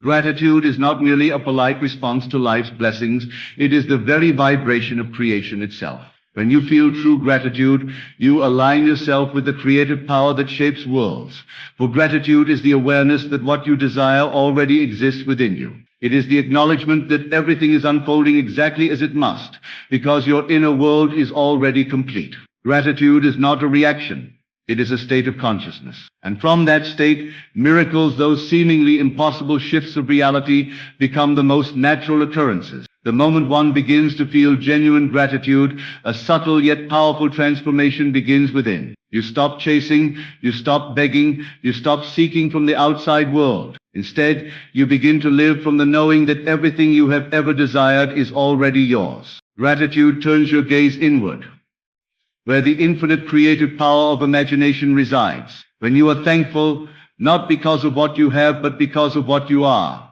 Gratitude is not merely a polite response to life's blessings, it is the very vibration of creation itself. When you feel true gratitude, you align yourself with the creative power that shapes worlds. For gratitude is the awareness that what you desire already exists within you. It is the acknowledgement that everything is unfolding exactly as it must, because your inner world is already complete. Gratitude is not a reaction. It is a state of consciousness. And from that state, miracles, those seemingly impossible shifts of reality, become the most natural occurrences. The moment one begins to feel genuine gratitude, a subtle yet powerful transformation begins within. You stop chasing, you stop begging, you stop seeking from the outside world. Instead, you begin to live from the knowing that everything you have ever desired is already yours. Gratitude turns your gaze inward, where the infinite creative power of imagination resides. When you are thankful, not because of what you have, but because of what you are,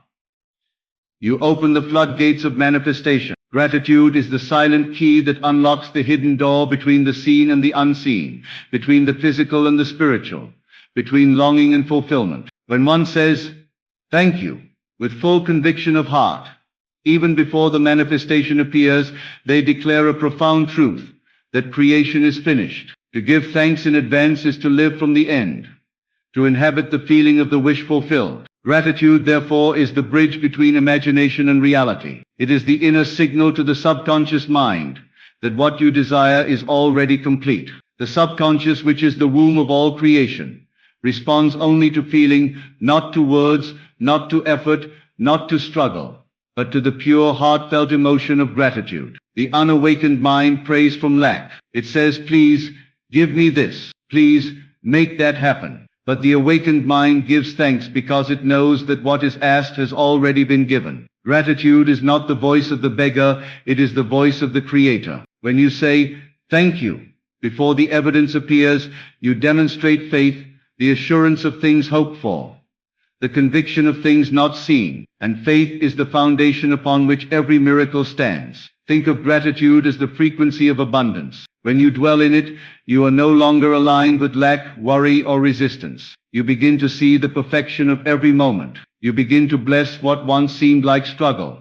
you open the floodgates of manifestation. Gratitude is the silent key that unlocks the hidden door between the seen and the unseen, between the physical and the spiritual, between longing and fulfillment. When one says, "Thank you," with full conviction of heart, even before the manifestation appears, they declare a profound truth, that creation is finished. To give thanks in advance is to live from the end, to inhabit the feeling of the wish fulfilled. Gratitude, therefore, is the bridge between imagination and reality. It is the inner signal to the subconscious mind that what you desire is already complete. The subconscious, which is the womb of all creation, responds only to feeling, not to words, not to effort, not to struggle, but to the pure, heartfelt emotion of gratitude. The unawakened mind prays from lack. It says, "Please, give me this. Please, make that happen." But the awakened mind gives thanks because it knows that what is asked has already been given. Gratitude is not the voice of the beggar, it is the voice of the Creator. When you say, "Thank you," before the evidence appears, you demonstrate faith, the assurance of things hoped for, the conviction of things not seen, and faith is the foundation upon which every miracle stands. Think of gratitude as the frequency of abundance. When you dwell in it, you are no longer aligned with lack, worry, or resistance. You begin to see the perfection of every moment. You begin to bless what once seemed like struggle,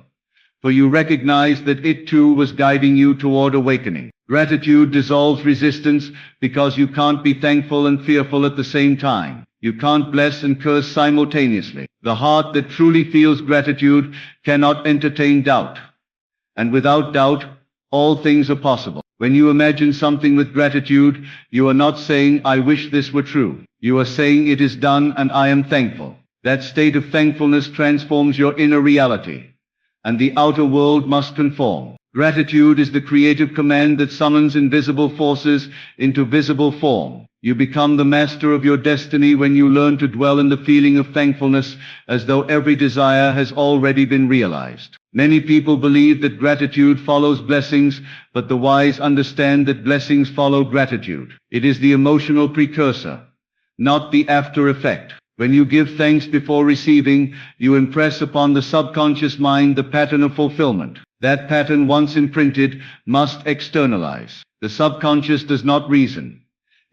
for you recognize that it too was guiding you toward awakening. Gratitude dissolves resistance because you can't be thankful and fearful at the same time. You can't bless and curse simultaneously. The heart that truly feels gratitude cannot entertain doubt. And without doubt, all things are possible. When you imagine something with gratitude, you are not saying, "I wish this were true." You are saying, "It is done and I am thankful." That state of thankfulness transforms your inner reality, and the outer world must conform. Gratitude is the creative command that summons invisible forces into visible form. You become the master of your destiny when you learn to dwell in the feeling of thankfulness as though every desire has already been realized. Many people believe that gratitude follows blessings, but the wise understand that blessings follow gratitude. It is the emotional precursor, not the after effect. When you give thanks before receiving, you impress upon the subconscious mind the pattern of fulfillment. That pattern, once imprinted, must externalize. The subconscious does not reason.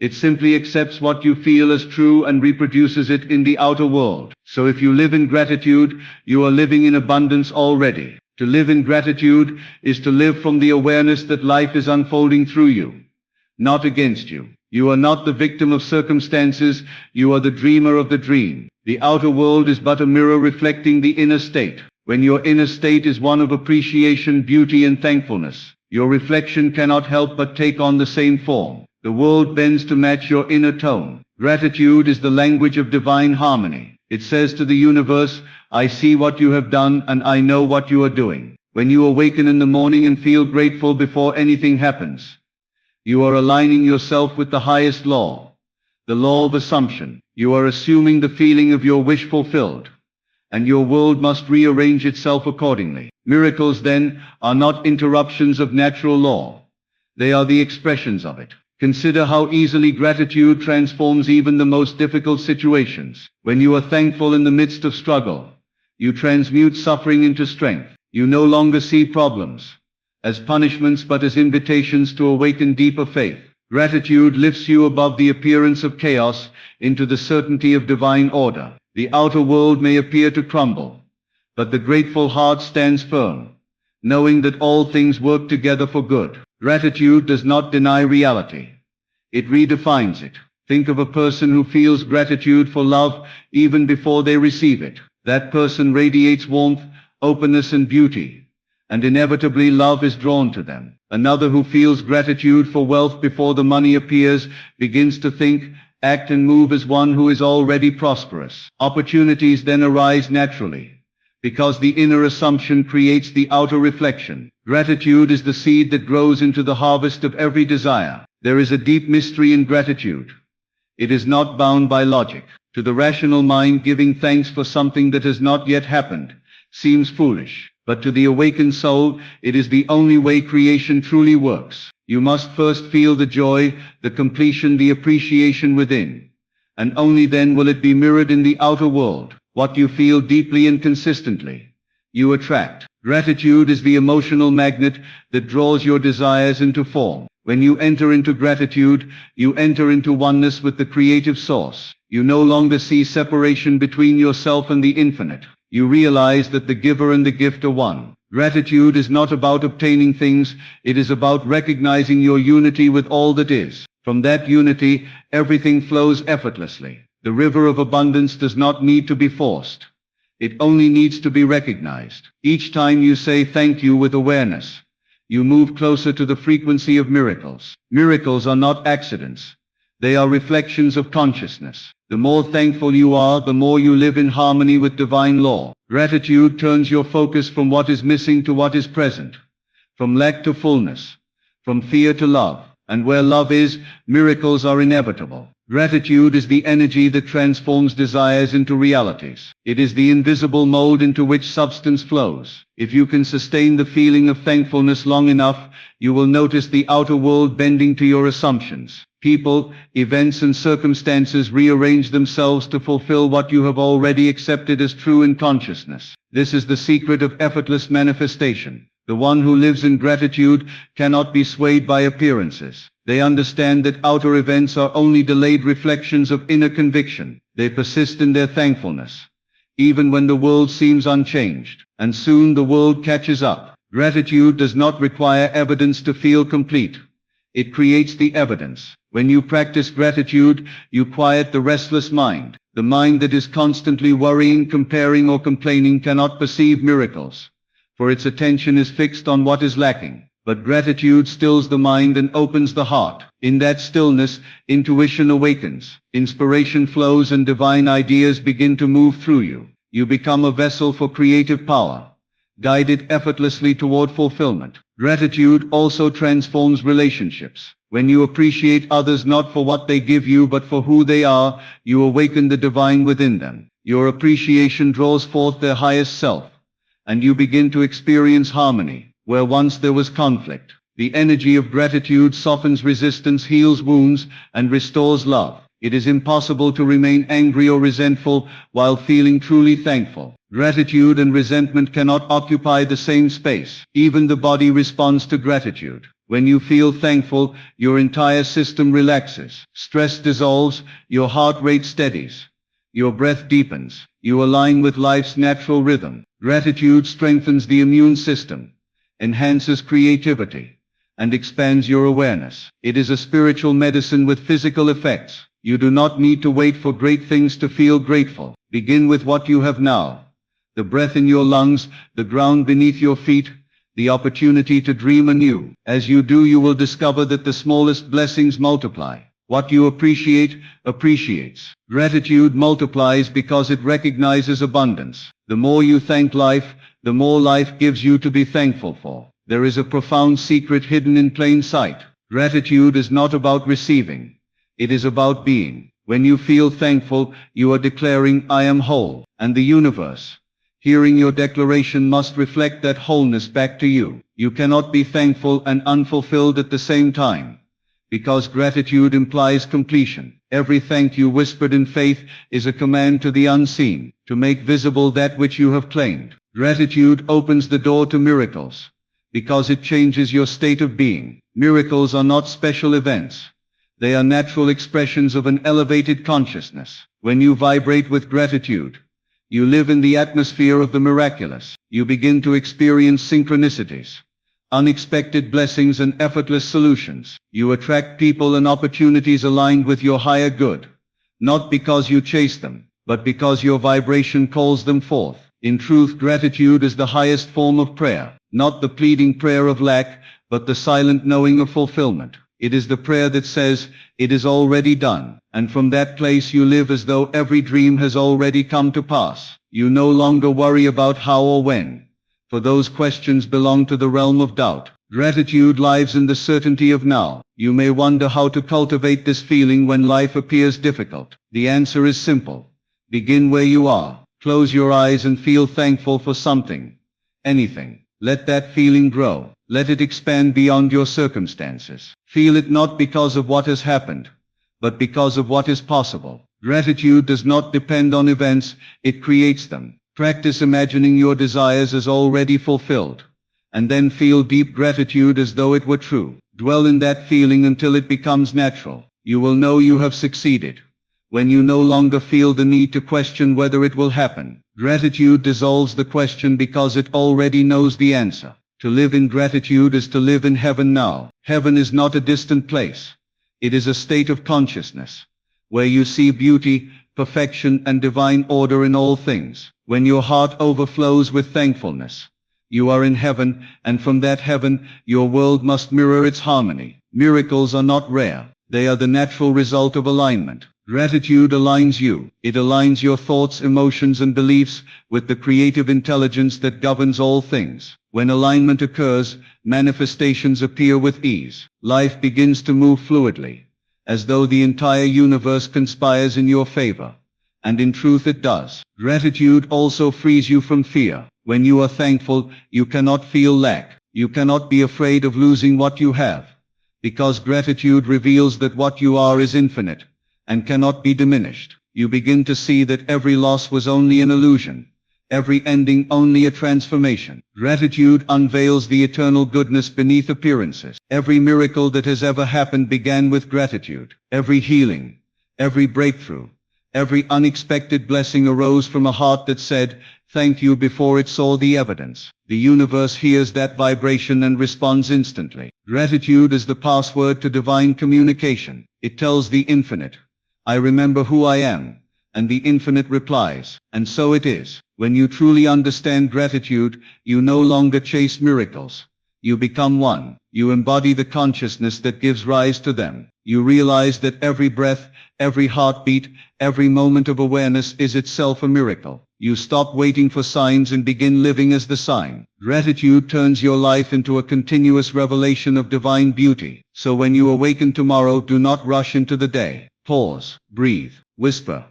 It simply accepts what you feel as true and reproduces it in the outer world. So if you live in gratitude, you are living in abundance already. To live in gratitude is to live from the awareness that life is unfolding through you, not against you. You are not the victim of circumstances, you are the dreamer of the dream. The outer world is but a mirror reflecting the inner state. When your inner state is one of appreciation, beauty, and thankfulness, your reflection cannot help but take on the same form. The world bends to match your inner tone. Gratitude is the language of divine harmony. It says to the universe, "I see what you have done and I know what you are doing." When you awaken in the morning and feel grateful before anything happens, you are aligning yourself with the highest law, the law of assumption. You are assuming the feeling of your wish fulfilled, and your world must rearrange itself accordingly. Miracles, then, are not interruptions of natural law. They are the expressions of it. Consider how easily gratitude transforms even the most difficult situations. When you are thankful in the midst of struggle, you transmute suffering into strength. You no longer see problems as punishments but as invitations to awaken deeper faith. Gratitude lifts you above the appearance of chaos into the certainty of divine order. The outer world may appear to crumble, But the grateful heart stands firm, knowing that all things work together for good. Gratitude does not deny reality. It redefines it. Think of a person who feels gratitude for love even before they receive it. That person radiates warmth, openness, and beauty, and inevitably love is drawn to them. Another who feels gratitude for wealth before the money appears begins to think, act, and move as one who is already prosperous. Opportunities then arise naturally, because the inner assumption creates the outer reflection. Gratitude is the seed that grows into the harvest of every desire. There is a deep mystery in gratitude. It is not bound by logic. To the rational mind, giving thanks for something that has not yet happened seems foolish. But to the awakened soul, it is the only way creation truly works. You must first feel the joy, the completion, the appreciation within, and only then will it be mirrored in the outer world. What you feel deeply and consistently, you attract. Gratitude is the emotional magnet that draws your desires into form. When you enter into gratitude, you enter into oneness with the creative source. You no longer see separation between yourself and the infinite. You realize that the giver and the gift are one. Gratitude is not about obtaining things, it is about recognizing your unity with all that is. From that unity, everything flows effortlessly. The river of abundance does not need to be forced. It only needs to be recognized. Each time you say thank you with awareness, you move closer to the frequency of miracles. Miracles are not accidents. They are reflections of consciousness. The more thankful you are, the more you live in harmony with divine law. Gratitude turns your focus from what is missing to what is present, from lack to fullness, from fear to love. And where love is, miracles are inevitable. Gratitude is the energy that transforms desires into realities. It is the invisible mold into which substance flows. If you can sustain the feeling of thankfulness long enough, you will notice the outer world bending to your assumptions. People, events, and circumstances rearrange themselves to fulfill what you have already accepted as true in consciousness. This is the secret of effortless manifestation. The one who lives in gratitude cannot be swayed by appearances. They understand that outer events are only delayed reflections of inner conviction. They persist in their thankfulness, even when the world seems unchanged. And soon the world catches up. Gratitude does not require evidence to feel complete. It creates the evidence. When you practice gratitude, you quiet the restless mind. The mind that is constantly worrying, comparing, or complaining cannot perceive miracles, for its attention is fixed on what is lacking. But gratitude stills the mind and opens the heart. In that stillness, intuition awakens, inspiration flows, and divine ideas begin to move through you. You become a vessel for creative power, guided effortlessly toward fulfillment. Gratitude also transforms relationships. When you appreciate others not for what they give you but for who they are, you awaken the divine within them. Your appreciation draws forth their highest self, and you begin to experience harmony where once there was conflict. The energy of gratitude softens resistance, heals wounds, and restores love. It is impossible to remain angry or resentful while feeling truly thankful. Gratitude and resentment cannot occupy the same space. Even the body responds to gratitude. When you feel thankful, your entire system relaxes. Stress dissolves, your heart rate steadies, your breath deepens. You align with life's natural rhythm. Gratitude strengthens the immune system, enhances creativity, and expands your awareness. It is a spiritual medicine with physical effects. You do not need to wait for great things to feel grateful. Begin with what you have now: the breath in your lungs, the ground beneath your feet, the opportunity to dream anew. As you do, you will discover that the smallest blessings multiply. What you appreciate, appreciates. Gratitude multiplies because it recognizes abundance. The more you thank life, the more life gives you to be thankful for. There is a profound secret hidden in plain sight. Gratitude is not about receiving. It is about being. When you feel thankful, you are declaring, I am whole. And the universe, hearing your declaration, must reflect that wholeness back to you. You cannot be thankful and unfulfilled at the same time, because gratitude implies completion. Every thank you whispered in faith is a command to the unseen, to make visible that which you have claimed. Gratitude opens the door to miracles, because it changes your state of being. Miracles are not special events. They are natural expressions of an elevated consciousness. When you vibrate with gratitude, You live in the atmosphere of the miraculous. You begin to experience synchronicities, unexpected blessings and effortless solutions. You attract people and opportunities aligned with your higher good, not because you chase them, but because your vibration calls them forth. In truth, gratitude is the highest form of prayer, not the pleading prayer of lack, but the silent knowing of fulfillment. It is the prayer that says, "It is already done," and from that place you live as though every dream has already come to pass. You no longer worry about how or when, for those questions belong to the realm of doubt. Gratitude lives in the certainty of now. You may wonder how to cultivate this feeling when life appears difficult. The answer is simple. Begin where you are. Close your eyes and feel thankful for something, anything. Let that feeling grow. Let it expand beyond your circumstances. Feel it not because of what has happened, but because of what is possible. Gratitude does not depend on events, it creates them. Practice imagining your desires as already fulfilled, and then feel deep gratitude as though it were true. Dwell in that feeling until it becomes natural. You will know you have succeeded when you no longer feel the need to question whether it will happen. Gratitude dissolves the question because it already knows the answer. To live in gratitude is to live in heaven now. Heaven is not a distant place. It is a state of consciousness, where you see beauty, perfection, and divine order in all things. When your heart overflows with thankfulness, you are in heaven, and from that heaven, your world must mirror its harmony. Miracles are not rare. They are the natural result of alignment. Gratitude aligns you. It aligns your thoughts, emotions, and beliefs with the creative intelligence that governs all things. When alignment occurs, manifestations appear with ease. Life begins to move fluidly, as though the entire universe conspires in your favor. And in truth it does. Gratitude also frees you from fear. When you are thankful, you cannot feel lack. You cannot be afraid of losing what you have, because gratitude reveals that what you are is infinite and cannot be diminished. You begin to see that every loss was only an illusion, every ending only a transformation. Gratitude unveils the eternal goodness beneath appearances. Every miracle that has ever happened began with gratitude. Every healing, every breakthrough, every unexpected blessing arose from a heart that said, "Thank you," before it saw the evidence. The universe hears that vibration and responds instantly. Gratitude is the password to divine communication. It tells the infinite, "I remember who I am," and the infinite replies, "And so it is." When you truly understand gratitude, you no longer chase miracles. You become one. You embody the consciousness that gives rise to them. You realize that every breath, every heartbeat, every moment of awareness is itself a miracle. You stop waiting for signs and begin living as the sign. Gratitude turns your life into a continuous revelation of divine beauty. So when you awaken tomorrow, do not rush into the day. Pause, breathe, whisper,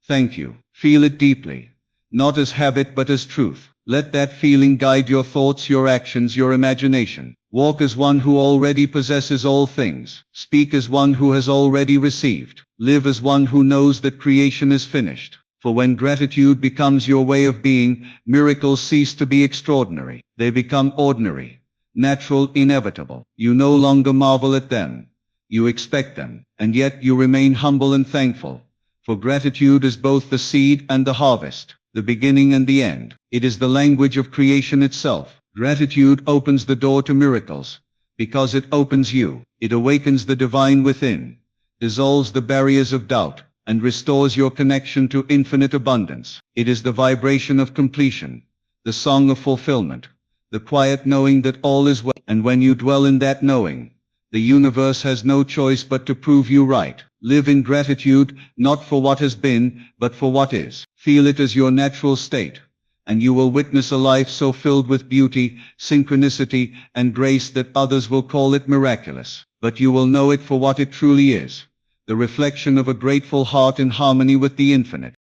"Thank you." Feel it deeply, not as habit but as truth. Let that feeling guide your thoughts, your actions, your imagination. Walk as one who already possesses all things. Speak as one who has already received. Live as one who knows that creation is finished. For when gratitude becomes your way of being, miracles cease to be extraordinary. They become ordinary, natural, inevitable. You no longer marvel at them. You expect them, and yet you remain humble and thankful. For gratitude is both the seed and the harvest, the beginning and the end. It is the language of creation itself. Gratitude opens the door to miracles, because it opens you. It awakens the divine within, dissolves the barriers of doubt, and restores your connection to infinite abundance. It is the vibration of completion, the song of fulfillment, the quiet knowing that all is well. And when you dwell in that knowing, the universe has no choice but to prove you right. Live in gratitude, not for what has been, but for what is. Feel it as your natural state, and you will witness a life so filled with beauty, synchronicity, and grace that others will call it miraculous. But you will know it for what it truly is, the reflection of a grateful heart in harmony with the infinite.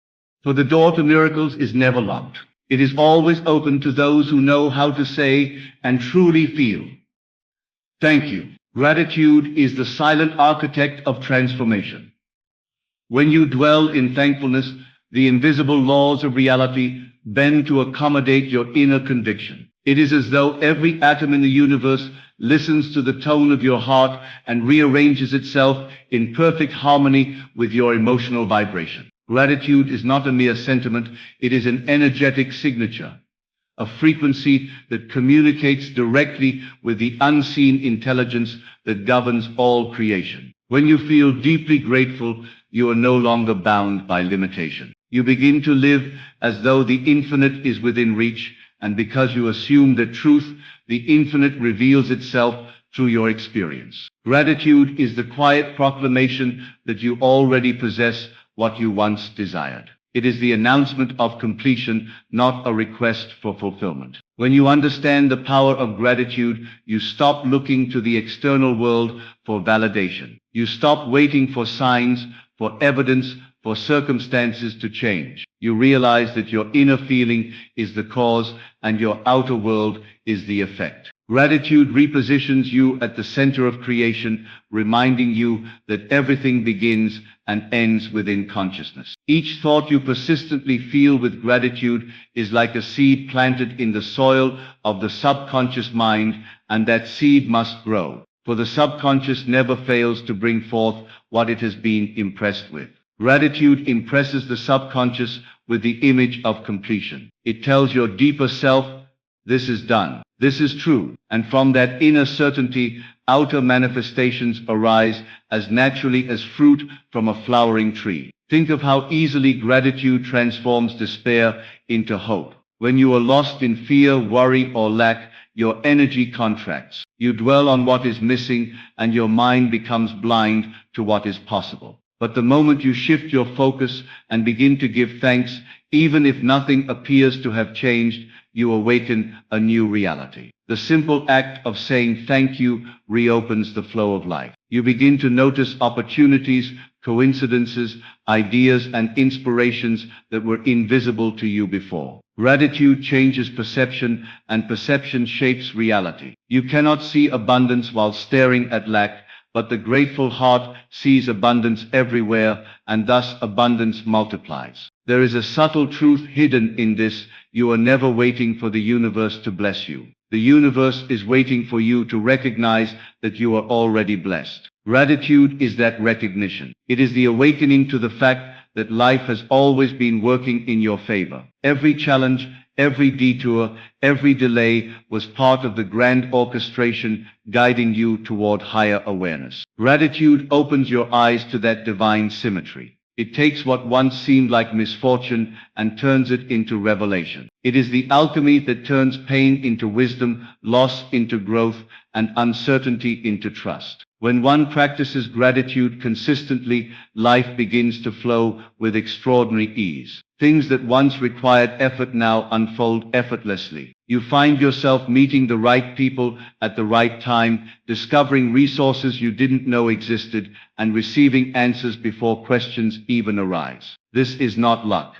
For the door to miracles is never locked. It is always open to those who know how to say and truly feel, "Thank you." Gratitude is the silent architect of transformation. When you dwell in thankfulness, the invisible laws of reality bend to accommodate your inner conviction. It is as though every atom in the universe listens to the tone of your heart and rearranges itself in perfect harmony with your emotional vibration. Gratitude is not a mere sentiment, it is an energetic signature, a frequency that communicates directly with the unseen intelligence that governs all creation. When you feel deeply grateful, you are no longer bound by limitation. You begin to live as though the infinite is within reach, and because you assume the truth, the infinite reveals itself through your experience. Gratitude is the quiet proclamation that you already possess what you once desired. It is the announcement of completion, not a request for fulfillment. When you understand the power of gratitude, you stop looking to the external world for validation. You stop waiting for signs, for evidence, for circumstances to change. You realize that your inner feeling is the cause and your outer world is the effect. Gratitude repositions you at the center of creation, reminding you that everything begins and ends within consciousness. Each thought you persistently feel with gratitude is like a seed planted in the soil of the subconscious mind, and that seed must grow, for the subconscious never fails to bring forth what it has been impressed with. Gratitude impresses the subconscious with the image of completion. It tells your deeper self, this is done. This is true. And from that inner certainty, outer manifestations arise as naturally as fruit from a flowering tree. Think of how easily gratitude transforms despair into hope. When you are lost in fear, worry, or lack, your energy contracts. You dwell on what is missing, and your mind becomes blind to what is possible. But the moment you shift your focus and begin to give thanks, even if nothing appears to have changed, you awaken a new reality. The simple act of saying thank you reopens the flow of life. You begin to notice opportunities, coincidences, ideas, and inspirations that were invisible to you before. Gratitude changes perception, and perception shapes reality. You cannot see abundance while staring at lack, but the grateful heart sees abundance everywhere, and thus abundance multiplies. There is a subtle truth hidden in this. You are never waiting for the universe to bless you. The universe is waiting for you to recognize that you are already blessed. Gratitude is that recognition. It is the awakening to the fact that life has always been working in your favor. Every challenge, every detour, every delay was part of the grand orchestration guiding you toward higher awareness. Gratitude opens your eyes to that divine symmetry. It takes what once seemed like misfortune and turns it into revelation. It is the alchemy that turns pain into wisdom, loss into growth, and uncertainty into trust. When one practices gratitude consistently, life begins to flow with extraordinary ease. Things that once required effort now unfold effortlessly. You find yourself meeting the right people at the right time, discovering resources you didn't know existed, and receiving answers before questions even arise. This is not luck.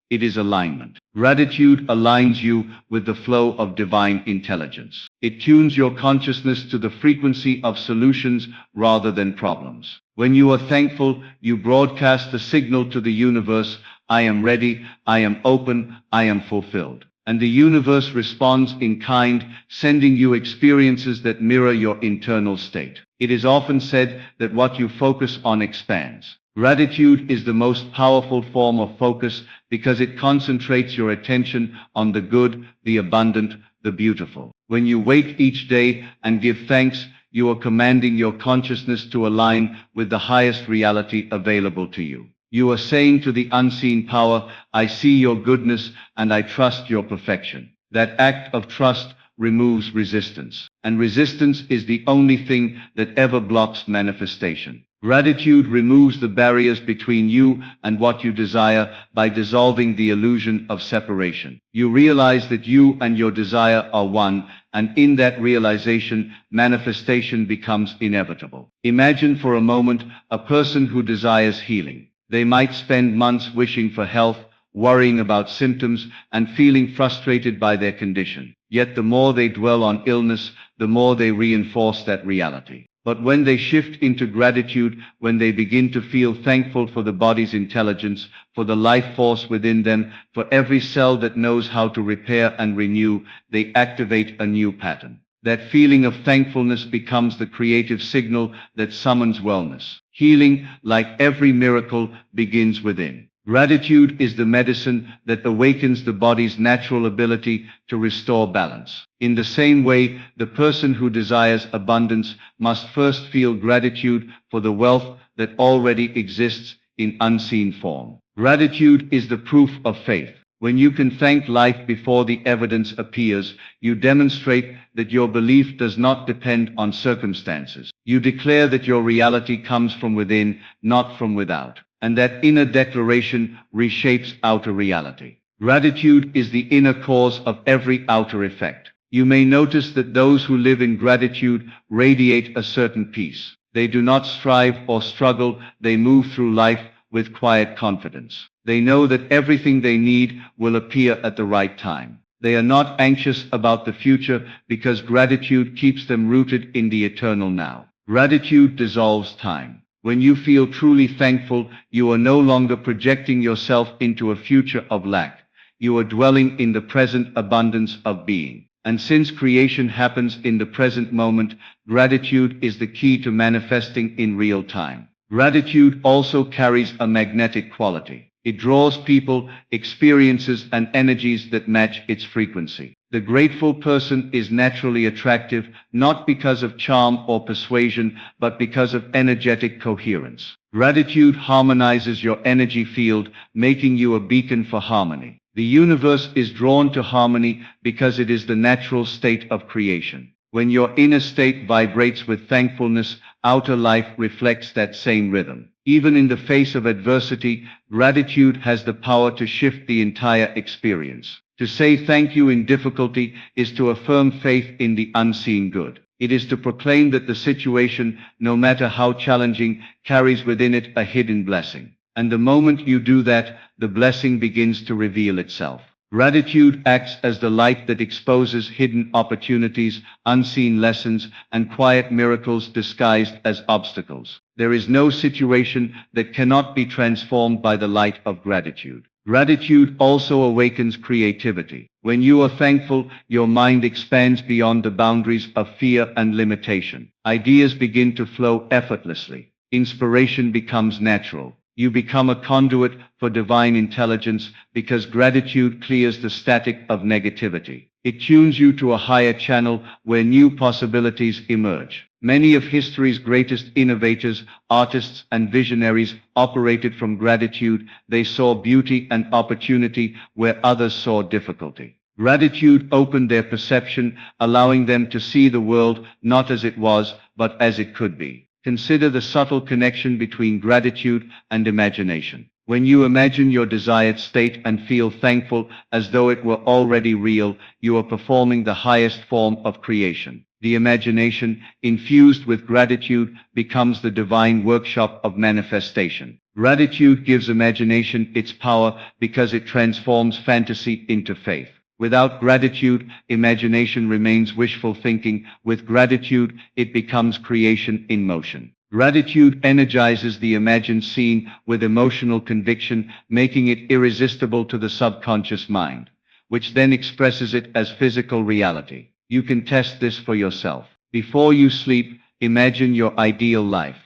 It is alignment. Gratitude aligns you with the flow of divine intelligence. It tunes your consciousness to the frequency of solutions rather than problems. When you are thankful, you broadcast a signal to the universe, I am ready, I am open, I am fulfilled. And the universe responds in kind, sending you experiences that mirror your internal state. It is often said that what you focus on expands. Gratitude is the most powerful form of focus because it concentrates your attention on the good, the abundant, the beautiful. When you wake each day and give thanks, you are commanding your consciousness to align with the highest reality available to you. You are saying to the unseen power, I see your goodness and I trust your perfection. That act of trust removes resistance. And resistance is the only thing that ever blocks manifestation. Gratitude removes the barriers between you and what you desire by dissolving the illusion of separation. You realize that you and your desire are one, and in that realization, manifestation becomes inevitable. Imagine for a moment a person who desires healing. They might spend months wishing for health, worrying about symptoms, and feeling frustrated by their condition. Yet the more they dwell on illness, the more they reinforce that reality. But when they shift into gratitude, when they begin to feel thankful for the body's intelligence, for the life force within them, for every cell that knows how to repair and renew, they activate a new pattern. That feeling of thankfulness becomes the creative signal that summons wellness. Healing, like every miracle, begins within. Gratitude is the medicine that awakens the body's natural ability to restore balance. In the same way, the person who desires abundance must first feel gratitude for the wealth that already exists in unseen form. Gratitude is the proof of faith. When you can thank life before the evidence appears, you demonstrate that your belief does not depend on circumstances. You declare that your reality comes from within, not from without, and that inner declaration reshapes outer reality. Gratitude is the inner cause of every outer effect. You may notice that those who live in gratitude radiate a certain peace. They do not strive or struggle, they move through life with quiet confidence. They know that everything they need will appear at the right time. They are not anxious about the future because gratitude keeps them rooted in the eternal now. Gratitude dissolves time. When you feel truly thankful, you are no longer projecting yourself into a future of lack. You are dwelling in the present abundance of being. And since creation happens in the present moment, gratitude is the key to manifesting in real time. Gratitude also carries a magnetic quality. It draws people, experiences, and energies that match its frequency. The grateful person is naturally attractive, not because of charm or persuasion, but because of energetic coherence. Gratitude harmonizes your energy field, making you a beacon for harmony. The universe is drawn to harmony because it is the natural state of creation. When your inner state vibrates with thankfulness, outer life reflects that same rhythm. Even in the face of adversity, gratitude has the power to shift the entire experience. To say thank you in difficulty is to affirm faith in the unseen good. It is to proclaim that the situation, no matter how challenging, carries within it a hidden blessing. And the moment you do that, the blessing begins to reveal itself. Gratitude acts as the light that exposes hidden opportunities, unseen lessons, and quiet miracles disguised as obstacles. There is no situation that cannot be transformed by the light of gratitude. Gratitude also awakens creativity. When you are thankful, your mind expands beyond the boundaries of fear and limitation. Ideas begin to flow effortlessly. Inspiration becomes natural. You become a conduit for divine intelligence because gratitude clears the static of negativity. It tunes you to a higher channel where new possibilities emerge. Many of history's greatest innovators, artists, and visionaries operated from gratitude. They saw beauty and opportunity where others saw difficulty. Gratitude opened their perception, allowing them to see the world not as it was, but as it could be. Consider the subtle connection between gratitude and imagination. When you imagine your desired state and feel thankful as though it were already real, you are performing the highest form of creation. The imagination, infused with gratitude, becomes the divine workshop of manifestation. Gratitude gives imagination its power because it transforms fantasy into faith. Without gratitude, imagination remains wishful thinking. With gratitude, it becomes creation in motion. Gratitude energizes the imagined scene with emotional conviction, making it irresistible to the subconscious mind, which then expresses it as physical reality. You can test this for yourself. Before you sleep, imagine your ideal life,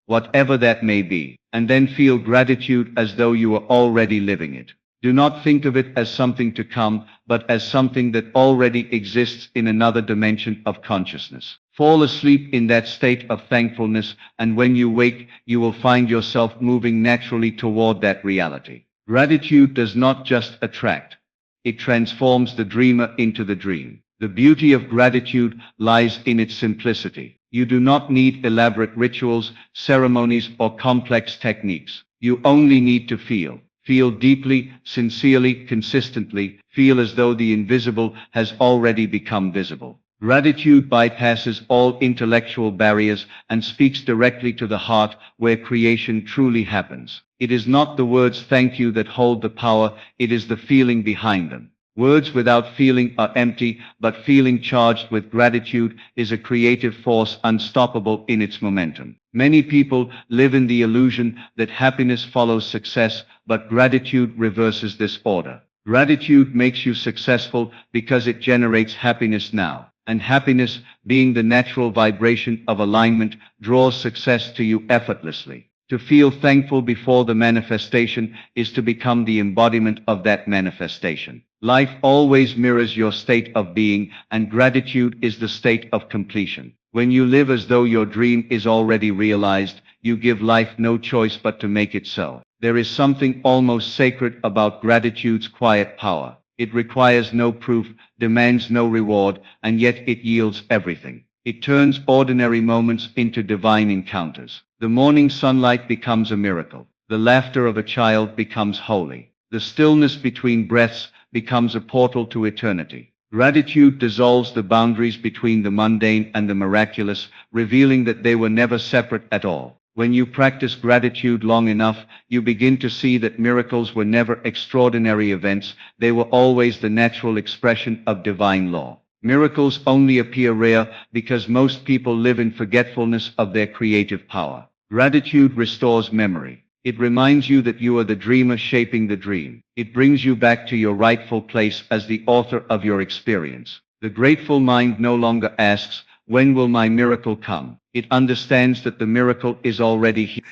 whatever that may be, and then feel gratitude as though you are already living it. Do not think of it as something to come, but as something that already exists in another dimension of consciousness. Fall asleep in that state of thankfulness, and when you wake, you will find yourself moving naturally toward that reality. Gratitude does not just attract, it transforms the dreamer into the dream. The beauty of gratitude lies in its simplicity. You do not need elaborate rituals, ceremonies, or complex techniques. You only need to feel. Feel deeply, sincerely, consistently. Feel as though the invisible has already become visible. Gratitude bypasses all intellectual barriers and speaks directly to the heart where creation truly happens. It is not the words thank you that hold the power, it is the feeling behind them. Words without feeling are empty, but feeling charged with gratitude is a creative force unstoppable in its momentum. Many people live in the illusion that happiness follows success, but gratitude reverses this order. Gratitude makes you successful because it generates happiness now, and happiness, being the natural vibration of alignment, draws success to you effortlessly. To feel thankful before the manifestation is to become the embodiment of that manifestation. Life always mirrors your state of being, and gratitude is the state of completion. When you live as though your dream is already realized, you give life no choice but to make it so. There is something almost sacred about gratitude's quiet power. It requires no proof, demands no reward, and yet it yields everything. It turns ordinary moments into divine encounters. The morning sunlight becomes a miracle. The laughter of a child becomes holy. The stillness between breaths becomes a portal to eternity. Gratitude dissolves the boundaries between the mundane and the miraculous, revealing that they were never separate at all. When you practice gratitude long enough, you begin to see that miracles were never extraordinary events, they were always the natural expression of divine law. Miracles only appear rare because most people live in forgetfulness of their creative power. Gratitude restores memory. It reminds you that you are the dreamer shaping the dream. It brings you back to your rightful place as the author of your experience. The grateful mind no longer asks, "When will my miracle come?" It understands that the miracle is already here.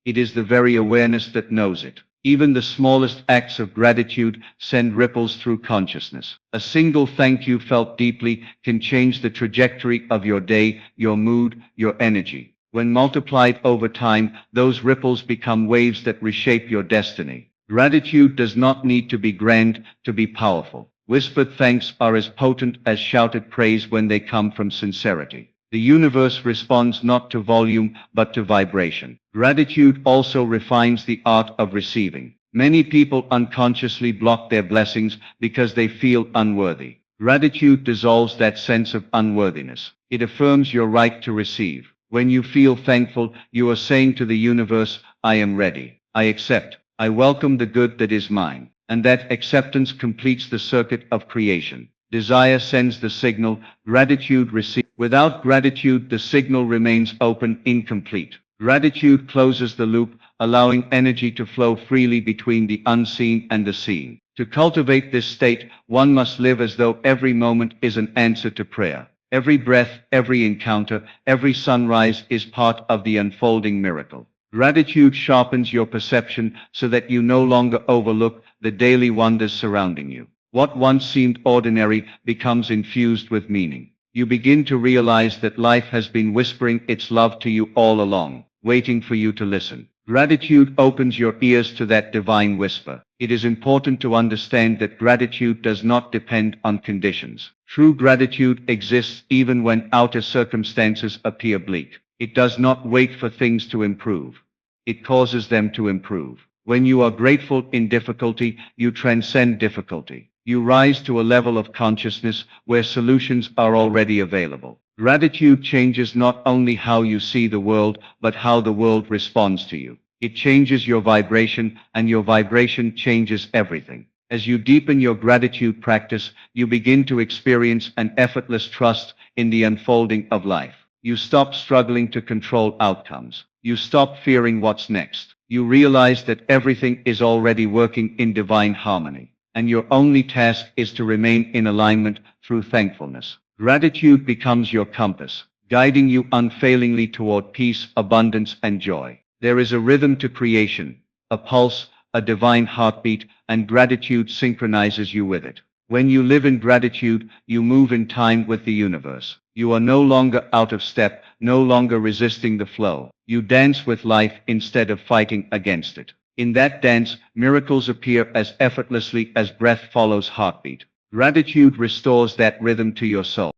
It is the very awareness that knows it. Even the smallest acts of gratitude send ripples through consciousness. A single thank you felt deeply can change the trajectory of your day, your mood, your energy. When multiplied over time, those ripples become waves that reshape your destiny. Gratitude does not need to be grand to be powerful. Whispered thanks are as potent as shouted praise when they come from sincerity. The universe responds not to volume, but to vibration. Gratitude also refines the art of receiving. Many people unconsciously block their blessings because they feel unworthy. Gratitude dissolves that sense of unworthiness. It affirms your right to receive. When you feel thankful, you are saying to the universe, "I am ready. I accept. I welcome the good that is mine." And that acceptance completes the circuit of creation. Desire sends the signal, gratitude receives. Without gratitude, the signal remains open, incomplete. Gratitude closes the loop, allowing energy to flow freely between the unseen and the seen. To cultivate this state, one must live as though every moment is an answer to prayer. Every breath, every encounter, every sunrise is part of the unfolding miracle. Gratitude sharpens your perception so that you no longer overlook the daily wonders surrounding you. What once seemed ordinary becomes infused with meaning. You begin to realize that life has been whispering its love to you all along, waiting for you to listen. Gratitude opens your ears to that divine whisper. It is important to understand that gratitude does not depend on conditions. True gratitude exists even when outer circumstances appear bleak. It does not wait for things to improve. It causes them to improve. When you are grateful in difficulty, you transcend difficulty. You rise to a level of consciousness where solutions are already available. Gratitude changes not only how you see the world, but how the world responds to you. It changes your vibration, and your vibration changes everything. As you deepen your gratitude practice, you begin to experience an effortless trust in the unfolding of life. You stop struggling to control outcomes. You stop fearing what's next. You realize that everything is already working in divine harmony, and your only task is to remain in alignment through thankfulness. Gratitude becomes your compass, guiding you unfailingly toward peace, abundance, and joy. There is a rhythm to creation, a pulse, a divine heartbeat, and gratitude synchronizes you with it. When you live in gratitude, you move in time with the universe. You are no longer out of step, no longer resisting the flow. You dance with life instead of fighting against it. In that dance, miracles appear as effortlessly as breath follows heartbeat. Gratitude restores that rhythm to your soul.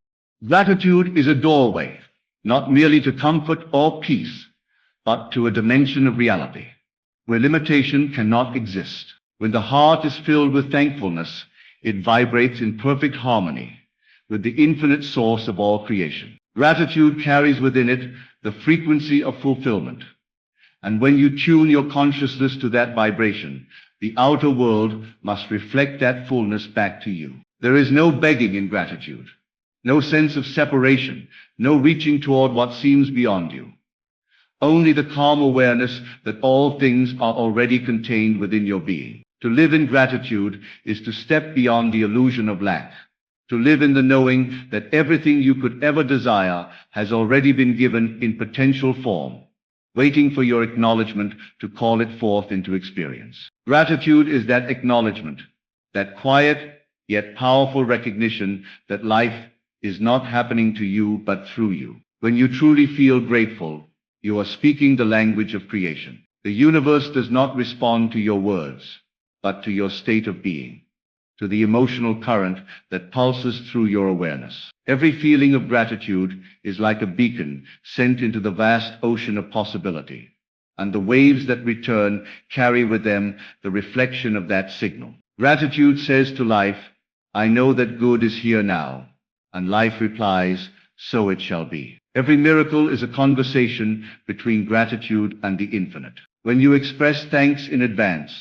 Gratitude is a doorway, not merely to comfort or peace, but to a dimension of reality, where limitation cannot exist. When the heart is filled with thankfulness, it vibrates in perfect harmony with the infinite source of all creation. Gratitude carries within it the frequency of fulfillment. And when you tune your consciousness to that vibration, the outer world must reflect that fullness back to you. There is no begging in gratitude, no sense of separation, no reaching toward what seems beyond you. Only the calm awareness that all things are already contained within your being. To live in gratitude is to step beyond the illusion of lack, to live in the knowing that everything you could ever desire has already been given in potential form. waiting for your acknowledgement to call it forth into experience. Gratitude is that acknowledgement, that quiet yet powerful recognition that life is not happening to you but through you. When you truly feel grateful, you are speaking the language of creation. The universe does not respond to your words, but to your state of being, to the emotional current that pulses through your awareness. Every feeling of gratitude is like a beacon sent into the vast ocean of possibility, and the waves that return carry with them the reflection of that signal. Gratitude says to life, I know that good is here now, and life replies, so it shall be. Every miracle is a conversation between gratitude and the infinite. When you express thanks in advance,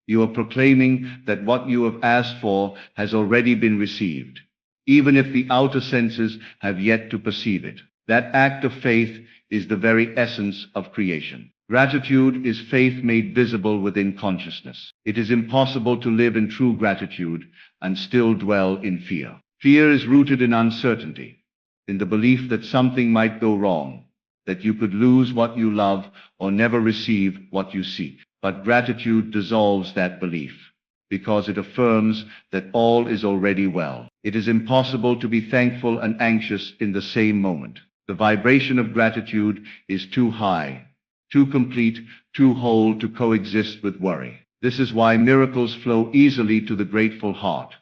you are proclaiming that what you have asked for has already been received, even if the outer senses have yet to perceive it. That act of faith is the very essence of creation. Gratitude is faith made visible within consciousness. It is impossible to live in true gratitude and still dwell in fear. Fear is rooted in uncertainty, in the belief that something might go wrong, that you could lose what you love or never receive what you seek. But gratitude dissolves that belief, because it affirms that all is already well. It is impossible to be thankful and anxious in the same moment. The vibration of gratitude is too high, too complete, too whole to coexist with worry. This is why miracles flow easily to the grateful heart,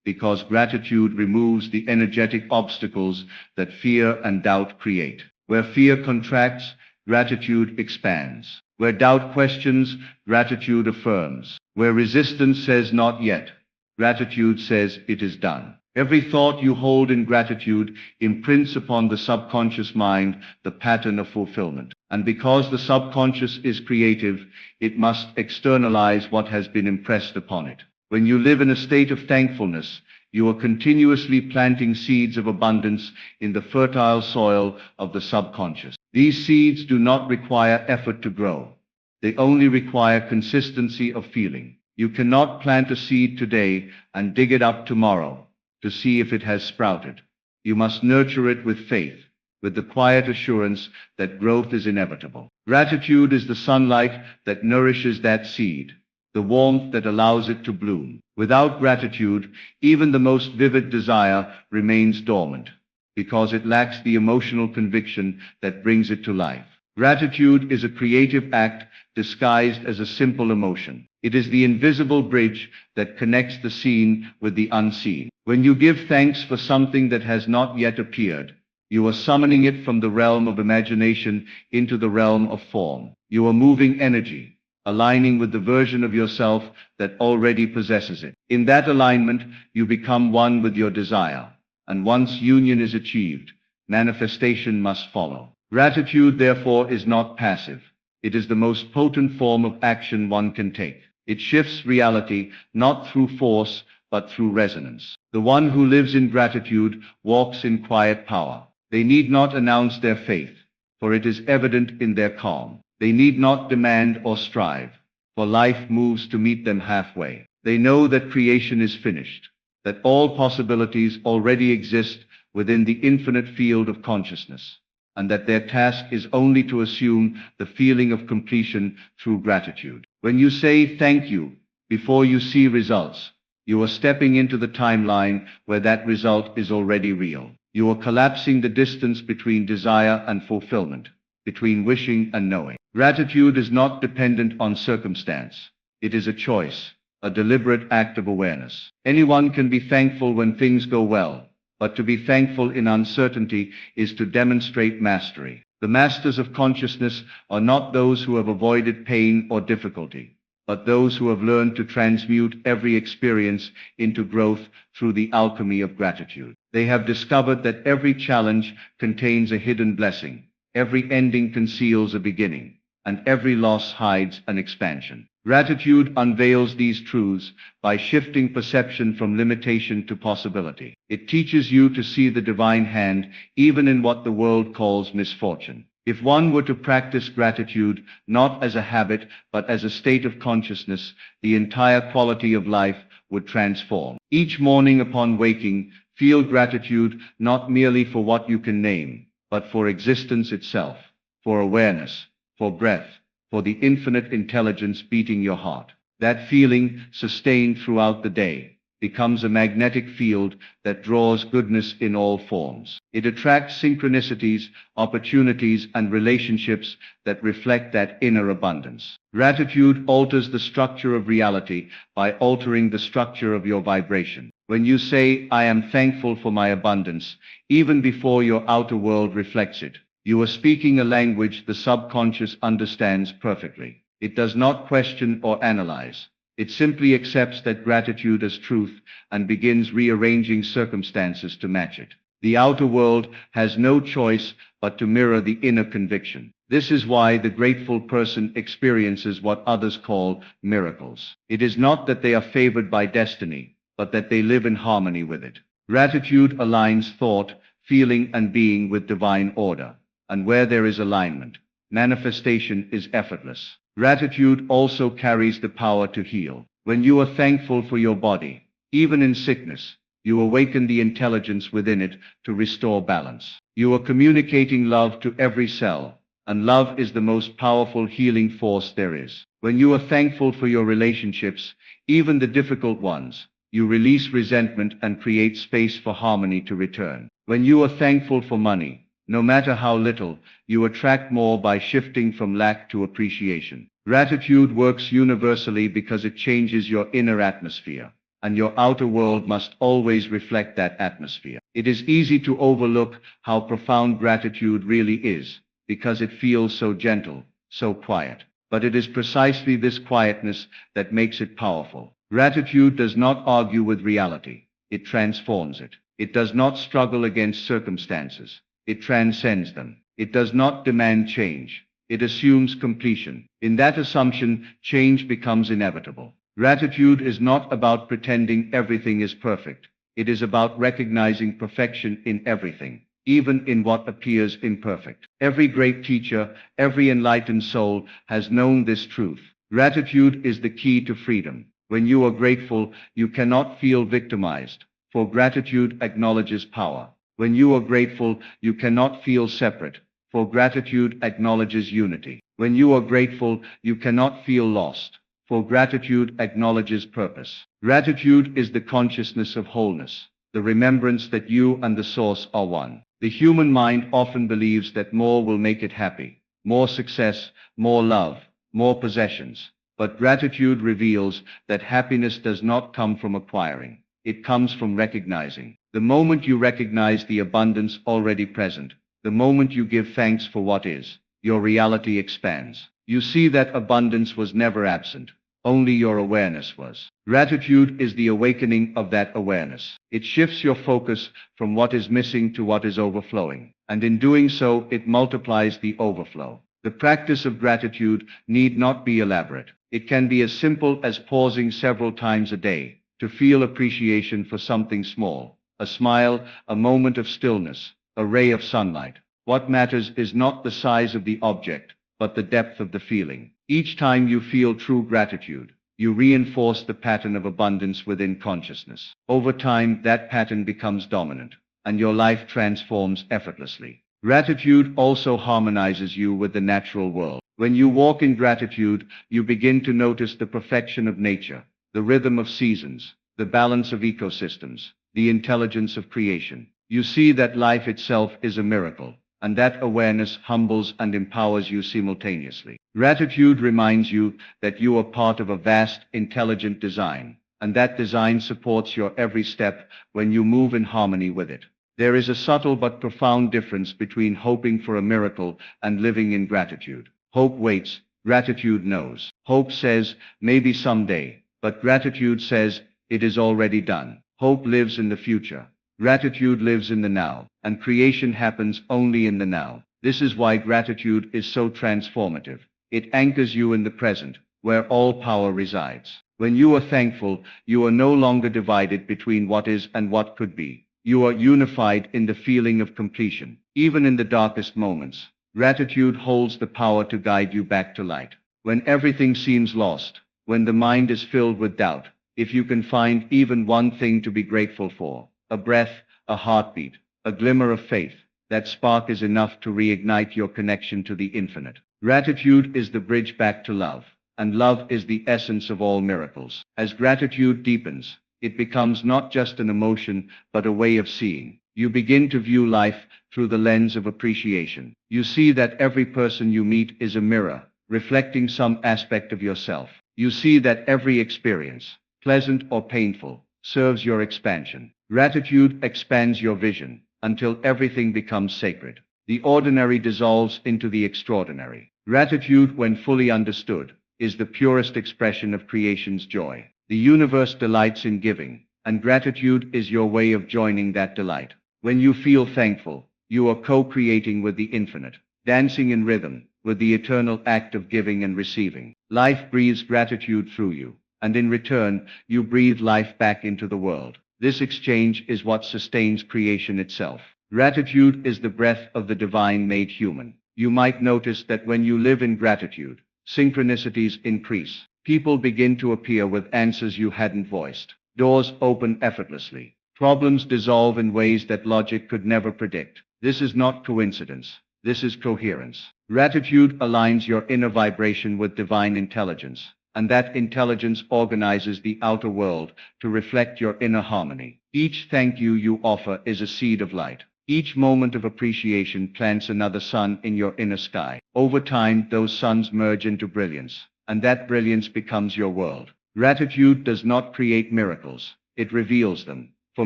because gratitude removes the energetic obstacles that fear and doubt create. Where fear contracts, gratitude expands. Where doubt questions, gratitude affirms. Where resistance says not yet, gratitude says it is done. Every thought you hold in gratitude imprints upon the subconscious mind the pattern of fulfillment. And because the subconscious is creative, it must externalize what has been impressed upon it. When you live in a state of thankfulness, you are continuously planting seeds of abundance in the fertile soil of the subconscious. These seeds do not require effort to grow. They only require consistency of feeling. You cannot plant a seed today and dig it up tomorrow to see if it has sprouted. You must nurture it with faith, with the quiet assurance that growth is inevitable. Gratitude is the sunlight that nourishes that seed, the warmth that allows it to bloom. Without gratitude, even the most vivid desire remains dormant, because it lacks the emotional conviction that brings it to life. Gratitude is a creative act disguised as a simple emotion. It is the invisible bridge that connects the seen with the unseen. When you give thanks for something that has not yet appeared, you are summoning it from the realm of imagination into the realm of form. You are moving energy, aligning with the version of yourself that already possesses it. In that alignment, you become one with your desire. And once union is achieved, manifestation must follow. Gratitude, therefore, is not passive. It is the most potent form of action one can take. It shifts reality not through force, but through resonance. The one who lives in gratitude walks in quiet power. They need not announce their faith, for it is evident in their calm. They need not demand or strive, for life moves to meet them halfway. They know that creation is finished, that all possibilities already exist within the infinite field of consciousness, and that their task is only to assume the feeling of completion through gratitude. When you say thank you before you see results, you are stepping into the timeline where that result is already real. You are collapsing the distance between desire and fulfillment, between wishing and knowing. Gratitude is not dependent on circumstance. It is a choice, a deliberate act of awareness. Anyone can be thankful when things go well, but to be thankful in uncertainty is to demonstrate mastery. The masters of consciousness are not those who have avoided pain or difficulty, but those who have learned to transmute every experience into growth through the alchemy of gratitude. They have discovered that every challenge contains a hidden blessing, every ending conceals a beginning, and every loss hides an expansion. Gratitude unveils these truths by shifting perception from limitation to possibility. It teaches you to see the divine hand even in what the world calls misfortune. If one were to practice gratitude not as a habit but as a state of consciousness, the entire quality of life would transform. Each morning upon waking, feel gratitude not merely for what you can name, but for existence itself, for awareness, for breath, for the infinite intelligence beating your heart. That feeling, sustained throughout the day, becomes a magnetic field that draws goodness in all forms. It attracts synchronicities, opportunities, and relationships that reflect that inner abundance. Gratitude alters the structure of reality by altering the structure of your vibration. When you say, "I am thankful for my abundance," even before your outer world reflects it, you are speaking a language the subconscious understands perfectly. It does not question or analyze. It simply accepts that gratitude as truth and begins rearranging circumstances to match it. The outer world has no choice but to mirror the inner conviction. This is why the grateful person experiences what others call miracles. It is not that they are favored by destiny, but that they live in harmony with it. Gratitude aligns thought, feeling, and being with divine order. And where there is alignment, manifestation is effortless. Gratitude also carries the power to heal. When you are thankful for your body, even in sickness, you awaken the intelligence within it to restore balance. You are communicating love to every cell, and love is the most powerful healing force there is. When you are thankful for your relationships, even the difficult ones, you release resentment and create space for harmony to return. When you are thankful for money, no matter how little, you attract more by shifting from lack to appreciation. Gratitude works universally because it changes your inner atmosphere, and your outer world must always reflect that atmosphere. It is easy to overlook how profound gratitude really is, because it feels so gentle, so quiet. But it is precisely this quietness that makes it powerful. Gratitude does not argue with reality. It transforms it. It does not struggle against circumstances. It transcends them. It does not demand change. It assumes completion. In that assumption, change becomes inevitable. Gratitude is not about pretending everything is perfect. It is about recognizing perfection in everything, even in what appears imperfect. Every great teacher, every enlightened soul has known this truth. Gratitude is the key to freedom. When you are grateful, you cannot feel victimized, for gratitude acknowledges power. When you are grateful, you cannot feel separate, for gratitude acknowledges unity. When you are grateful, you cannot feel lost, for gratitude acknowledges purpose. Gratitude is the consciousness of wholeness, the remembrance that you and the source are one. The human mind often believes that more will make it happy, more success, more love, more possessions. But gratitude reveals that happiness does not come from acquiring. It comes from recognizing. The moment you recognize the abundance already present, the moment you give thanks for what is, your reality expands. You see that abundance was never absent, only your awareness was. Gratitude is the awakening of that awareness. It shifts your focus from what is missing to what is overflowing, and in doing so, it multiplies the overflow. The practice of gratitude need not be elaborate. It can be as simple as pausing several times a day to feel appreciation for something small. A smile, a moment of stillness, a ray of sunlight. What matters is not the size of the object, but the depth of the feeling. Each time you feel true gratitude, you reinforce the pattern of abundance within consciousness. Over time, that pattern becomes dominant, and your life transforms effortlessly. Gratitude also harmonizes you with the natural world. When you walk in gratitude, you begin to notice the perfection of nature, the rhythm of seasons, the balance of ecosystems, the intelligence of creation. You see that life itself is a miracle, and that awareness humbles and empowers you simultaneously. Gratitude reminds you that you are part of a vast, intelligent design, and that design supports your every step when you move in harmony with it. There is a subtle but profound difference between hoping for a miracle and living in gratitude. Hope waits, gratitude knows. Hope says, maybe someday, but gratitude says, it is already done. Hope lives in the future. Gratitude lives in the now, and creation happens only in the now. This is why gratitude is so transformative. It anchors you in the present, where all power resides. When you are thankful, you are no longer divided between what is and what could be. You are unified in the feeling of completion. Even in the darkest moments, gratitude holds the power to guide you back to light. When everything seems lost, when the mind is filled with doubt, if you can find even one thing to be grateful for, a breath, a heartbeat, a glimmer of faith, that spark is enough to reignite your connection to the infinite. Gratitude is the bridge back to love, and love is the essence of all miracles. As gratitude deepens, it becomes not just an emotion, but a way of seeing. You begin to view life through the lens of appreciation. You see that every person you meet is a mirror, reflecting some aspect of yourself. You see that every experience, pleasant or painful, serves your expansion. Gratitude expands your vision until everything becomes sacred. The ordinary dissolves into the extraordinary. Gratitude, when fully understood, is the purest expression of creation's joy. The universe delights in giving, and gratitude is your way of joining that delight. When you feel thankful, you are co-creating with the infinite, dancing in rhythm with the eternal act of giving and receiving. Life breathes gratitude through you, and in return, you breathe life back into the world. This exchange is what sustains creation itself. Gratitude is the breath of the divine made human. You might notice that when you live in gratitude, synchronicities increase. People begin to appear with answers you hadn't voiced. Doors open effortlessly. Problems dissolve in ways that logic could never predict. This is not coincidence. This is coherence. Gratitude aligns your inner vibration with divine intelligence, and that intelligence organizes the outer world to reflect your inner harmony. Each thank you offer is a seed of light. Each moment of appreciation plants another sun in your inner sky. Over time, those suns merge into brilliance, and that brilliance becomes your world. Gratitude does not create miracles, it reveals them. For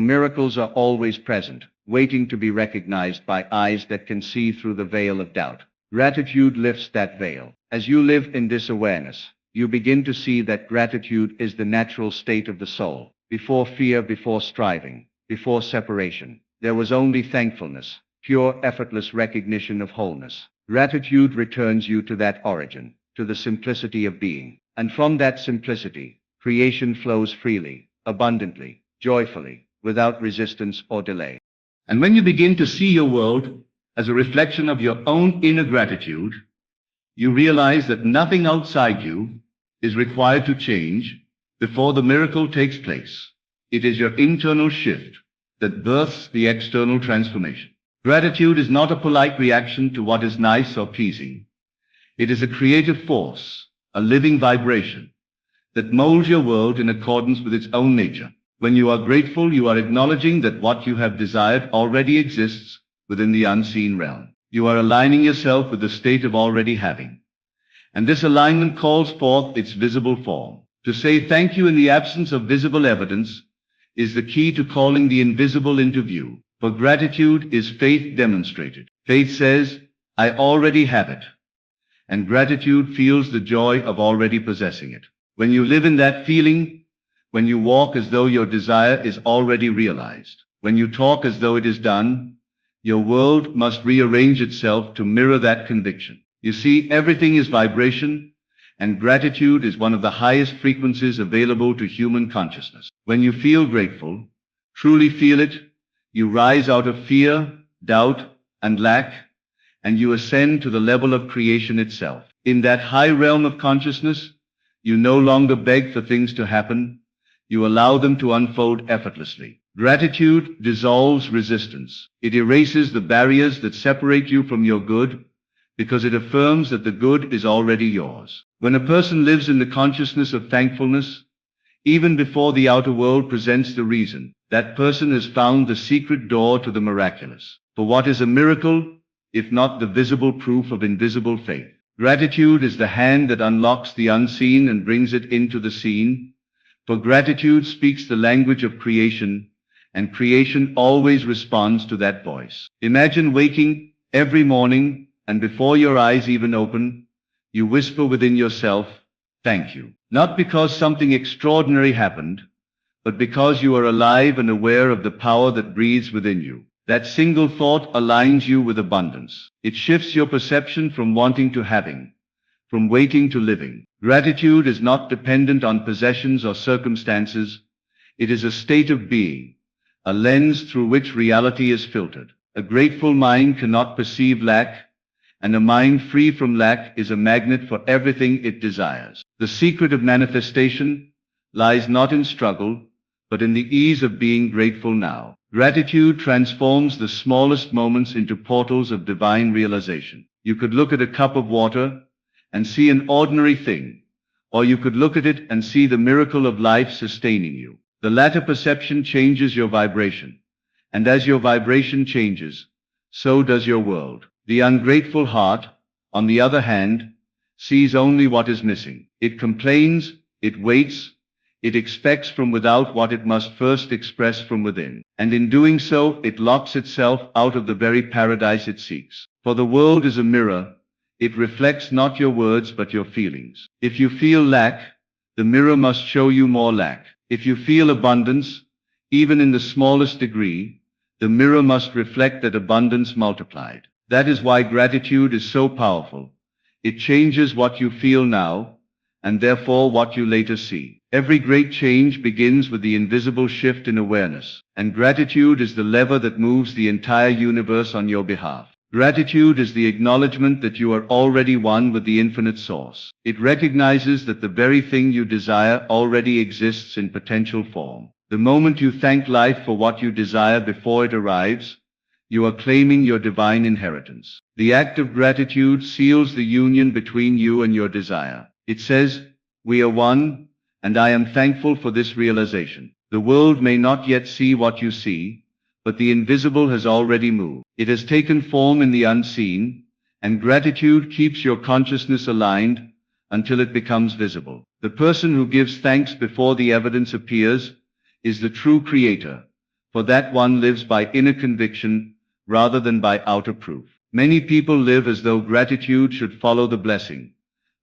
miracles are always present, waiting to be recognized by eyes that can see through the veil of doubt. Gratitude lifts that veil. As you live in this awareness, you begin to see that gratitude is the natural state of the soul. Before fear, before striving, before separation, there was only thankfulness, pure, effortless recognition of wholeness. Gratitude returns you to that origin, to the simplicity of being. And from that simplicity, creation flows freely, abundantly, joyfully, without resistance or delay. And when you begin to see your world as a reflection of your own inner gratitude, you realize that nothing outside you is required to change before the miracle takes place. It is your internal shift that births the external transformation. Gratitude is not a polite reaction to what is nice or pleasing. It is a creative force, a living vibration that molds your world in accordance with its own nature. When you are grateful, you are acknowledging that what you have desired already exists within the unseen realm. You are aligning yourself with the state of already having. And this alignment calls forth its visible form. To say thank you in the absence of visible evidence is the key to calling the invisible into view. For gratitude is faith demonstrated. Faith says, I already have it. And gratitude feels the joy of already possessing it. When you live in that feeling, when you walk as though your desire is already realized, when you talk as though it is done, your world must rearrange itself to mirror that conviction. You see, everything is vibration, and gratitude is one of the highest frequencies available to human consciousness. When you feel grateful, truly feel it, you rise out of fear, doubt, and lack, and you ascend to the level of creation itself. In that high realm of consciousness, you no longer beg for things to happen, you allow them to unfold effortlessly. Gratitude dissolves resistance. It erases the barriers that separate you from your good, because it affirms that the good is already yours. When a person lives in the consciousness of thankfulness, even before the outer world presents the reason, that person has found the secret door to the miraculous. For what is a miracle, if not the visible proof of invisible faith? Gratitude is the hand that unlocks the unseen and brings it into the seen. For gratitude speaks the language of creation, and creation always responds to that voice. Imagine waking every morning, and before your eyes even open, you whisper within yourself, thank you. Not because something extraordinary happened, but because you are alive and aware of the power that breathes within you. That single thought aligns you with abundance. It shifts your perception from wanting to having, from waiting to living. Gratitude is not dependent on possessions or circumstances. It is a state of being, a lens through which reality is filtered. A grateful mind cannot perceive lack, and a mind free from lack is a magnet for everything it desires. The secret of manifestation lies not in struggle, but in the ease of being grateful now. Gratitude transforms the smallest moments into portals of divine realization. You could look at a cup of water and see an ordinary thing, or you could look at it and see the miracle of life sustaining you. The latter perception changes your vibration, and as your vibration changes, so does your world. The ungrateful heart, on the other hand, sees only what is missing. It complains, it waits, it expects from without what it must first express from within, and in doing so it locks itself out of the very paradise it seeks. For the world is a mirror, it reflects not your words but your feelings. If you feel lack, the mirror must show you more lack. If you feel abundance, even in the smallest degree, the mirror must reflect that abundance multiplied. That is why gratitude is so powerful. It changes what you feel now, and therefore what you later see. Every great change begins with the invisible shift in awareness, and gratitude is the lever that moves the entire universe on your behalf. Gratitude is the acknowledgement that you are already one with the infinite source. It recognizes that the very thing you desire already exists in potential form. The moment you thank life for what you desire before it arrives, you are claiming your divine inheritance. The act of gratitude seals the union between you and your desire. It says, "We are one, and I am thankful for this realization." The world may not yet see what you see, but the invisible has already moved. It has taken form in the unseen, and gratitude keeps your consciousness aligned until it becomes visible. The person who gives thanks before the evidence appears is the true creator, for that one lives by inner conviction rather than by outer proof. Many people live as though gratitude should follow the blessing,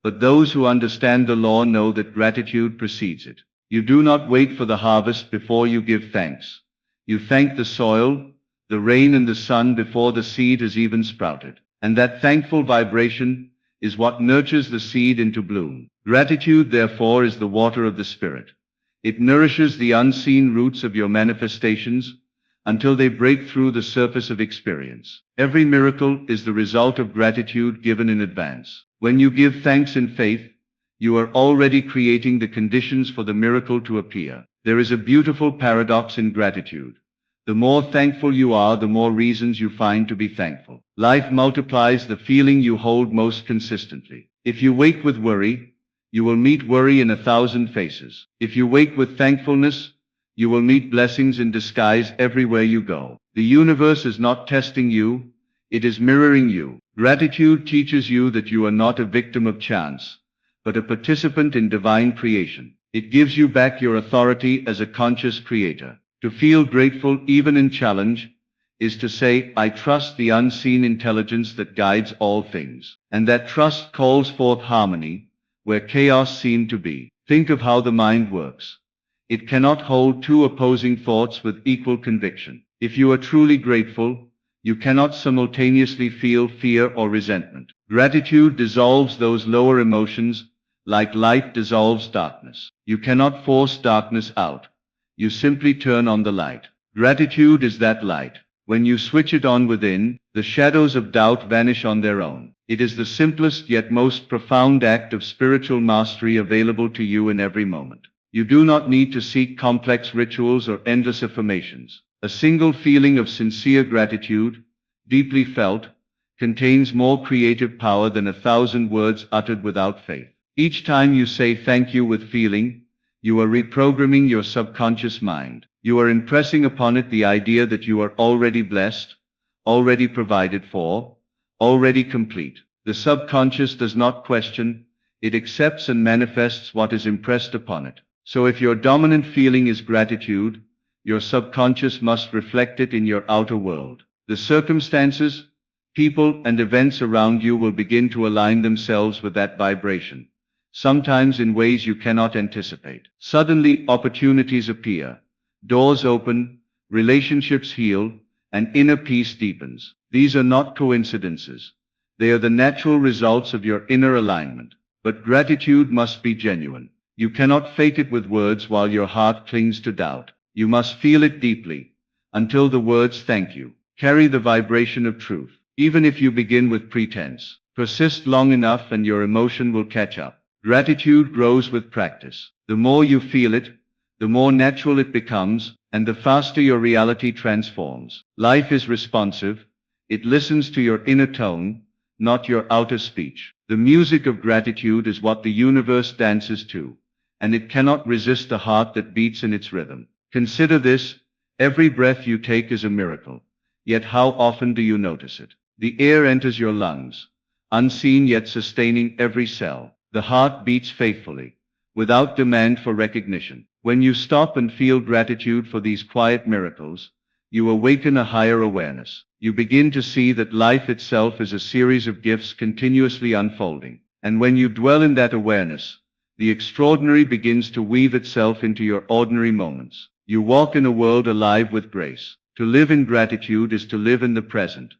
but those who understand the law know that gratitude precedes it. You do not wait for the harvest before you give thanks. You thank the soil, the rain and the sun before the seed has even sprouted. And that thankful vibration is what nurtures the seed into bloom. Gratitude, therefore, is the water of the Spirit. It nourishes the unseen roots of your manifestations until they break through the surface of experience. Every miracle is the result of gratitude given in advance. When you give thanks in faith, you are already creating the conditions for the miracle to appear. There is a beautiful paradox in gratitude. The more thankful you are, the more reasons you find to be thankful. Life multiplies the feeling you hold most consistently. If you wake with worry, you will meet worry in 1,000 faces. If you wake with thankfulness, you will meet blessings in disguise everywhere you go. The universe is not testing you, it is mirroring you. Gratitude teaches you that you are not a victim of chance, but a participant in divine creation. It gives you back your authority as a conscious creator. To feel grateful even in challenge is to say, I trust the unseen intelligence that guides all things. And that trust calls forth harmony, where chaos seemed to be. Think of how the mind works. It cannot hold two opposing thoughts with equal conviction. If you are truly grateful, you cannot simultaneously feel fear or resentment. Gratitude dissolves those lower emotions, like light dissolves darkness. You cannot force darkness out. You simply turn on the light. Gratitude is that light. When you switch it on within, the shadows of doubt vanish on their own. It is the simplest yet most profound act of spiritual mastery available to you in every moment. You do not need to seek complex rituals or endless affirmations. A single feeling of sincere gratitude, deeply felt, contains more creative power than 1,000 words uttered without faith. Each time you say thank you with feeling, you are reprogramming your subconscious mind. You are impressing upon it the idea that you are already blessed, already provided for, already complete. The subconscious does not question, it accepts and manifests what is impressed upon it. So if your dominant feeling is gratitude, your subconscious must reflect it in your outer world. The circumstances, people, and events around you will begin to align themselves with that vibration, sometimes in ways you cannot anticipate. Suddenly, opportunities appear, doors open, relationships heal, and inner peace deepens. These are not coincidences. They are the natural results of your inner alignment. But gratitude must be genuine. You cannot fake it with words while your heart clings to doubt. You must feel it deeply, until the words thank you carry the vibration of truth. Even if you begin with pretense, persist long enough and your emotion will catch up. Gratitude grows with practice. The more you feel it, the more natural it becomes, and the faster your reality transforms. Life is responsive. It listens to your inner tone, not your outer speech. The music of gratitude is what the universe dances to, and it cannot resist the heart that beats in its rhythm. Consider this: every breath you take is a miracle, yet how often do you notice it? The air enters your lungs, unseen yet sustaining every cell. The heart beats faithfully, without demand for recognition. When you stop and feel gratitude for these quiet miracles, you awaken a higher awareness. You begin to see that life itself is a series of gifts continuously unfolding. And when you dwell in that awareness, the extraordinary begins to weave itself into your ordinary moments. You walk in a world alive with grace. To live in gratitude is to live in the present,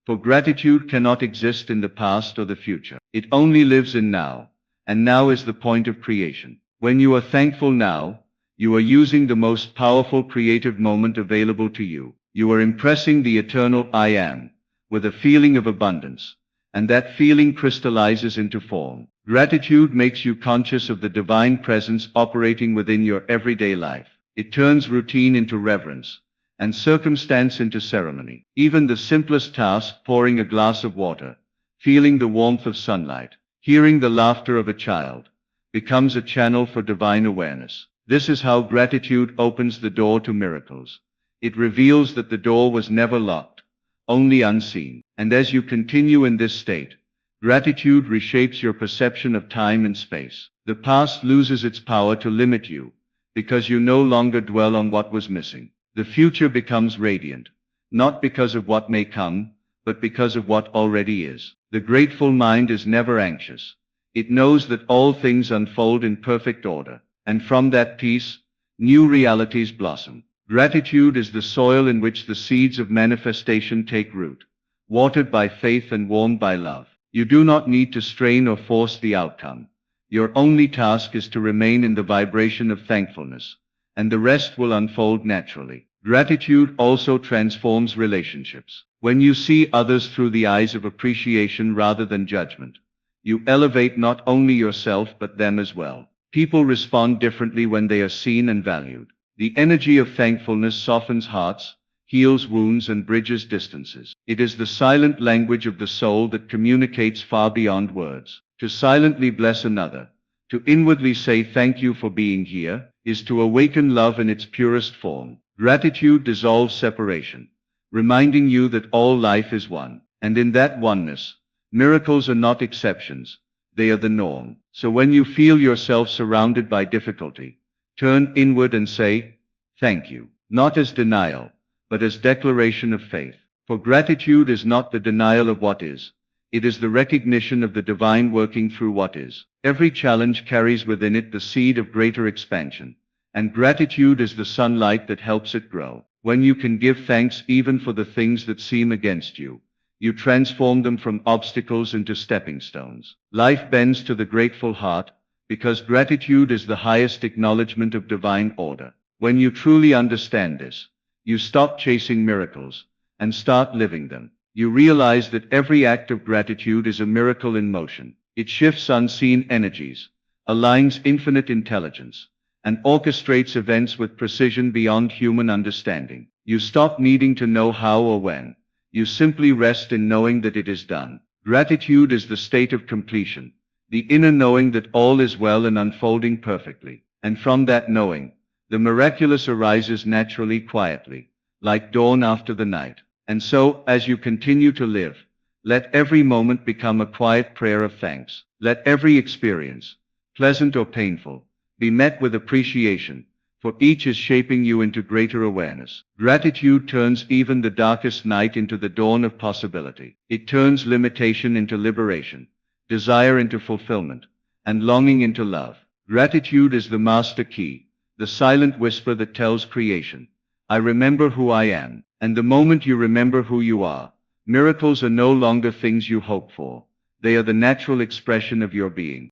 for gratitude cannot exist in the past or the future. It only lives in now, and now is the point of creation. When you are thankful now, you are using the most powerful creative moment available to you. You are impressing the eternal I Am with a feeling of abundance, and that feeling crystallizes into form. Gratitude makes you conscious of the divine presence operating within your everyday life. It turns routine into reverence, and circumstance into ceremony. Even the simplest task, pouring a glass of water, feeling the warmth of sunlight, hearing the laughter of a child, becomes a channel for divine awareness. This is how gratitude opens the door to miracles. It reveals that the door was never locked, only unseen. And as you continue in this state, gratitude reshapes your perception of time and space. The past loses its power to limit you, because you no longer dwell on what was missing. The future becomes radiant, not because of what may come, but because of what already is. The grateful mind is never anxious. It knows that all things unfold in perfect order, and from that peace, new realities blossom. Gratitude is the soil in which the seeds of manifestation take root, watered by faith and warmed by love. You do not need to strain or force the outcome. Your only task is to remain in the vibration of thankfulness, and the rest will unfold naturally. Gratitude also transforms relationships. When you see others through the eyes of appreciation rather than judgment, you elevate not only yourself but them as well. People respond differently when they are seen and valued. The energy of thankfulness softens hearts, heals wounds, and bridges distances. It is the silent language of the soul that communicates far beyond words. To silently bless another, to inwardly say thank you for being here, is to awaken love in its purest form. Gratitude dissolves separation, reminding you that all life is one. And in that oneness, miracles are not exceptions, they are the norm. So when you feel yourself surrounded by difficulty, turn inward and say, thank you, not as denial, but as declaration of faith. For gratitude is not the denial of what is, it is the recognition of the divine working through what is. Every challenge carries within it the seed of greater expansion, and gratitude is the sunlight that helps it grow. When you can give thanks even for the things that seem against you, you transform them from obstacles into stepping stones. Life bends to the grateful heart, because gratitude is the highest acknowledgement of divine order. When you truly understand this, you stop chasing miracles and start living them. You realize that every act of gratitude is a miracle in motion. It shifts unseen energies, aligns infinite intelligence, and orchestrates events with precision beyond human understanding. You stop needing to know how or when. You simply rest in knowing that it is done. Gratitude is the state of completion, the inner knowing that all is well and unfolding perfectly. And from that knowing, the miraculous arises naturally, quietly, like dawn after the night. And so, as you continue to live, let every moment become a quiet prayer of thanks. Let every experience, pleasant or painful, be met with appreciation, for each is shaping you into greater awareness. Gratitude turns even the darkest night into the dawn of possibility. It turns limitation into liberation, desire into fulfillment, and longing into love. Gratitude is the master key, the silent whisper that tells creation, I remember who I am. And the moment you remember who you are, miracles are no longer things you hope for. They are the natural expression of your being.